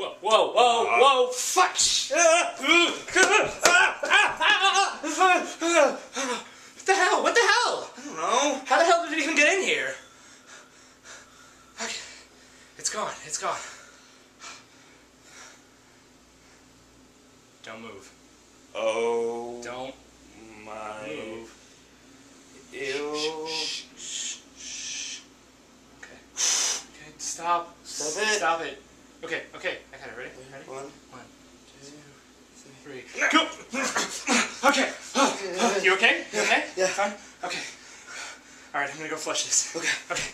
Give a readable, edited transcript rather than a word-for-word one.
Whoa, whoa, whoa, whoa, fuck! What the hell? What the hell? I don't know. How the hell did it even get in here? Okay. It's gone. It's gone. Don't move. Oh. Don't my. move. Ew. Shh, shh, shh. Okay. Okay, stop. Stop it. Stop it. Okay, okay. I got it. Ready? Ready? 1, 2, 3. Go! Okay. You okay? You okay? Yeah. Fine? Okay. Alright, I'm gonna go flush this. Okay. Okay.